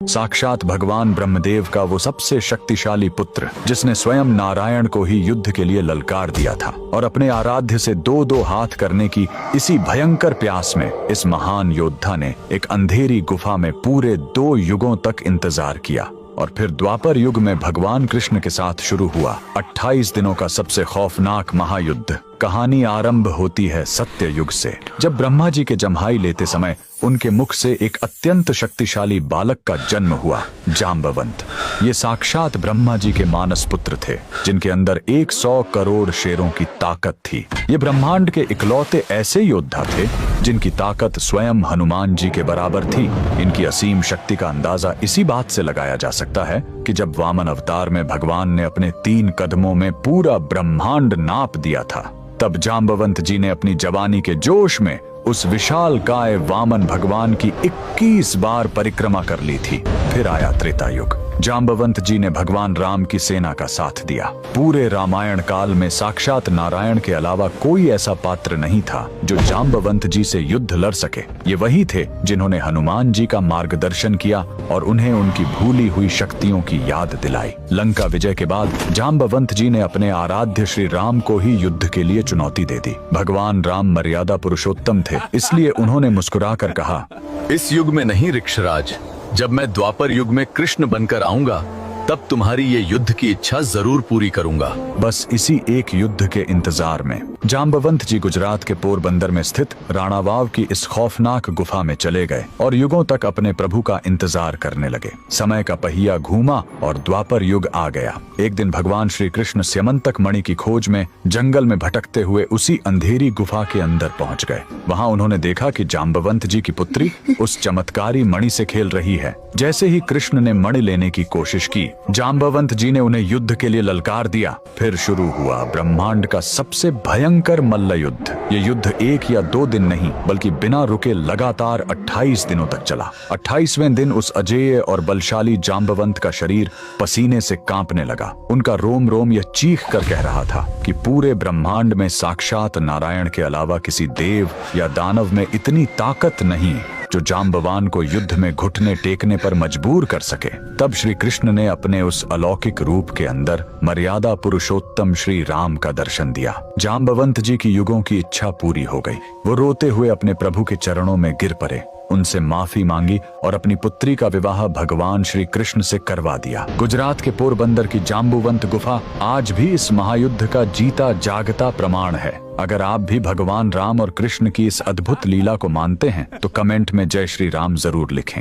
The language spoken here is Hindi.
साक्षात भगवान ब्रह्मदेव का वो सबसे शक्तिशाली पुत्र, जिसने स्वयं नारायण को ही युद्ध के लिए ललकार दिया था और अपने आराध्य से दो दो हाथ करने की इसी भयंकर प्यास में इस महान योद्धा ने एक अंधेरी गुफा में पूरे 2 युगों तक इंतजार किया। और फिर द्वापर युग में भगवान कृष्ण के साथ शुरू हुआ 28 दिनों का सबसे खौफनाक महायुद्ध। कहानी आरंभ होती है सत्य युग से, जब ब्रह्मा जी के जम्हाई लेते समय उनके मुख से एक अत्यंत शक्तिशाली बालक का जन्म हुआ, जाम्बवंत। ये साक्षात ब्रह्मा जी के मानस पुत्र थे, जिनके अंदर 100 करोड़ शेरों की ताकत थी। ये ब्रह्मांड के इकलौते ऐसे योद्धा थे जिनकी ताकत स्वयं हनुमान जी के बराबर थी। इनकी असीम शक्ति का अंदाजा इसी बात से लगाया जा सकता है कि जब वामन अवतार में भगवान ने अपने 3 कदमों में पूरा ब्रह्मांड नाप दिया था, तब जाम्बवंत जी ने अपनी जवानी के जोश में उस विशाल काय वामन भगवान की 21 बार परिक्रमा कर ली थी। फिर आया त्रेता युग। जाम्बवंत जी ने भगवान राम की सेना का साथ दिया। पूरे रामायण काल में साक्षात नारायण के अलावा कोई ऐसा पात्र नहीं था जो जाम्बवंत जी से युद्ध लड़ सके। ये वही थे जिन्होंने हनुमान जी का मार्गदर्शन किया और उन्हें उनकी भूली हुई शक्तियों की याद दिलाई। लंका विजय के बाद जाम्बवंत जी ने अपने आराध्य श्री राम को ही युद्ध के लिए चुनौती दे दी। भगवान राम मर्यादा पुरुषोत्तम थे, इसलिए उन्होंने मुस्कुराकर कहा, इस युग में नहीं ऋक्षराज, जब मैं द्वापर युग में कृष्ण बनकर आऊंगा तब तुम्हारी ये युद्ध की इच्छा जरूर पूरी करूंगा। बस इसी एक युद्ध के इंतजार में जाम्बवंत जी गुजरात के पोरबंदर में स्थित राणावाव की इस खौफनाक गुफा में चले गए और युगों तक अपने प्रभु का इंतजार करने लगे। समय का पहिया घूमा और द्वापर युग आ गया। एक दिन भगवान श्री कृष्ण स्यमंतक मणि की खोज में जंगल में भटकते हुए उसी अंधेरी गुफा के अंदर पहुंच गए। वहां उन्होंने देखा कि जाम्बवंत जी की पुत्री उस चमत्कारी मणि से खेल रही है। जैसे ही कृष्ण ने मणि लेने की कोशिश की, जाम्बवंत जी ने उन्हें युद्ध के लिए ललकार दिया। फिर शुरू हुआ ब्रह्मांड का सबसे भयंकर मल्ल युद्ध। ये युद्ध 1 या 2 दिन नहीं, बल्कि बिना रुके लगातार 28 दिनों तक चला। 28वें दिन उस अजेय और बलशाली जाम्बवंत का शरीर पसीने से कांपने लगा। उनका रोम रोम यह चीख कर कह रहा था कि पूरे ब्रह्मांड में साक्षात नारायण के अलावा किसी देव या दानव में इतनी ताकत नहीं जो जाम्बवान को युद्ध में घुटने टेकने पर मजबूर कर सके। तब श्री कृष्ण ने अपने उस अलौकिक रूप के अंदर मर्यादा पुरुषोत्तम श्री राम का दर्शन दिया। जाम्बवंत जी की युगों की इच्छा पूरी हो गई। वो रोते हुए अपने प्रभु के चरणों में गिर पड़े, उनसे माफी मांगी और अपनी पुत्री का विवाह भगवान श्री कृष्ण से करवा दिया। गुजरात के पोरबंदर की जाम्बुवंत गुफा आज भी इस महायुद्ध का जीता जागता प्रमाण है। अगर आप भी भगवान राम और कृष्ण की इस अद्भुत लीला को मानते हैं तो कमेंट में जय श्री राम जरूर लिखें।